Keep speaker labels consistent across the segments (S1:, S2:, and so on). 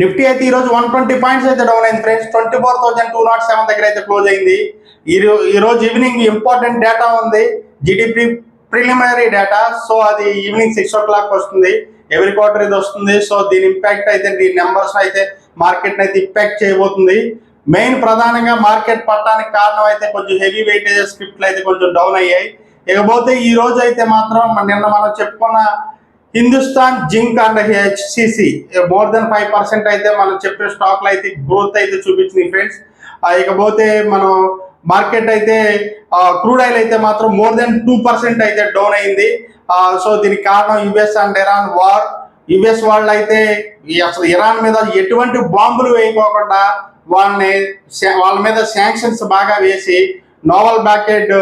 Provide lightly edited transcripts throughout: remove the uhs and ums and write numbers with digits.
S1: Nifty అయితే ఈ రోజు 120 పాయింట్స్ అయితే డౌన్ అయింది ఫ్రెండ్స్. 24,207 దగ్గర అయితే క్లోజ్ అయింది. ఈ రోజు ఈవినింగ్ ఇంపార్టెంట్ డేటా ఉంది, జిడిపి ప్రిలిమినరీ డేటా. సో అది ఈవినింగ్ 6 o'clock వస్తుంది. ఎవ్రీ క్వార్టర్ ఇది వస్తుంది. సో దీని ఇంపాక్ట్ అయితే, దీని నెంబర్స్ అయితే మార్కెట్ అయితే ఇంపాక్ట్ చేయబోతుంది. మెయిన్ ప్రధానంగా మార్కెట్ పట్టడానికి కారణం అయితే కొంచెం హెవీ వెయిటేజెస్ స్క్రిప్ట్లు అయితే కొంచెం డౌన్ అయ్యాయి. ఇకపోతే ఈ రోజు అయితే మాత్రం నిన్న మనం చెప్పుకున్న Hindustan zinc and HCC more than 5% అయితే మనం చెప్పిన స్టాక్లు అయితే గ్రోత్ అయితే చూపించింది ఫ్రెండ్స్. ఇకపోతే మనం మార్కెట్ అయితే క్రూడ్ ఆయిల్ అయితే మాత్రం మోర్ దెన్ 2% అయితే డౌన్ అయింది. సో దీనికి కారణం US and Iran war. US వాళ్ళు అయితే అసలు ఇరాన్ మీద ఎటువంటి బాంబులు వేయకోకుండా వాళ్ళ మీద శాంక్షన్స్ బాగా వేసి నోవల్ బ్లాకేడ్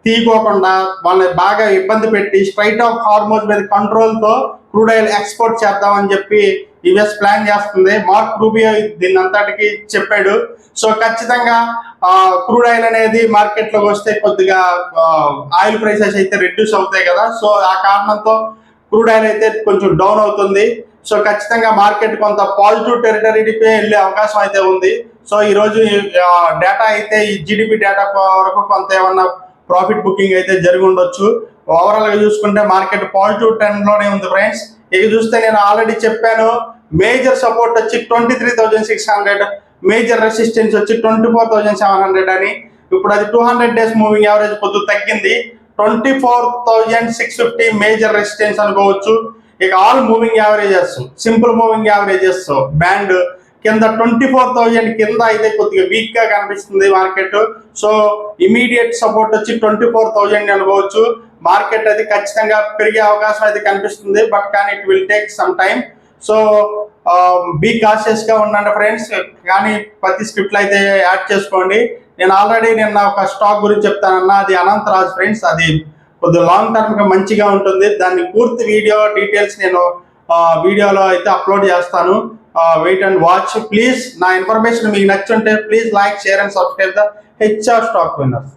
S1: తీయకోకుండా వాళ్ళని బాగా ఇబ్బంది పెట్టి స్ట్రైట్ ఆఫ్ హార్మోజ్ మీద కంట్రోల్తో క్రూడ్ ఆయిల్ ఎక్స్పోర్ట్ చేద్దామని చెప్పి యుఎస్ ప్లాన్ చేస్తుంది. మార్క్ రూబియో దీని అంతటికి చెప్పాడు. సో ఖచ్చితంగా క్రూడ్ ఆయిల్ అనేది మార్కెట్లోకి వస్తే కొద్దిగా ఆయిల్ ప్రైసెస్ అయితే రెడ్యూస్ అవుతాయి కదా. సో ఆ కారణంతో క్రూడ్ ఆయిల్ అయితే కొంచెం డౌన్ అవుతుంది. సో ఖచ్చితంగా మార్కెట్ కొంత పాజిటివ్ టెరిటరీపై వెళ్ళే అవకాశం అయితే ఉంది. సో ఈరోజు డేటా అయితే ఈ జిడిపి డేటా వరకు కొంత ఏమన్నా ప్రాఫిట్ బుకింగ్ అయితే జరిగి ఉండొచ్చు. ఓవరాల్ గా చూసుకుంటే మార్కెట్ పాజిటివ్ ట్రెండ్ లోనే ఉంది ఫ్రెండ్స్. ఇక చూస్తే నేను ఆల్రెడీ చెప్పాను, మేజర్ సపోర్ట్ వచ్చి 23,600, మేజర్ రెసిస్టెన్స్ వచ్చి 24,700 అని. ఇప్పుడు అది 200 days మూవింగ్ యావరేజ్ కొద్దిగా తగ్గింది. 24,650 మేజర్ రెసిస్టెన్స్ అనుకోవచ్చు. ఇక all moving averages, simple moving averages band కింద 24,000 కింద అయితే కొద్దిగా వీక్ గా కనిపిస్తుంది మార్కెట్. సో ఇమీడియట్ సపోర్ట్ వచ్చి 24,000 అనుకోవచ్చు. మార్కెట్ అది ఖచ్చితంగా పెరిగే అవకాశం అయితే కనిపిస్తుంది, బట్ కానీ it will take some time. So be cautious గా ఉండండి ఫ్రెండ్స్. కానీ ప్రతి స్క్రిప్ట్లు అయితే యాడ్ చేసుకోండి. నేను ఆల్రెడీ నిన్న ఒక స్టాక్ గురించి చెప్తానన్నా, అది అనంతరాజ్ ఫ్రెండ్స్. అది కొద్దిగా లాంగ్ టర్మ్ గా మంచిగా ఉంటుంది. దాన్ని పూర్తి వీడియో డీటెయిల్స్ నేను వీడియోలో అయితే అప్లోడ్ చేస్తాను. Wait and watch please. నా ఇన్ఫర్మేషన్ మీకు నచ్చుంటే please like, share and subscribe the HR Stock Winners.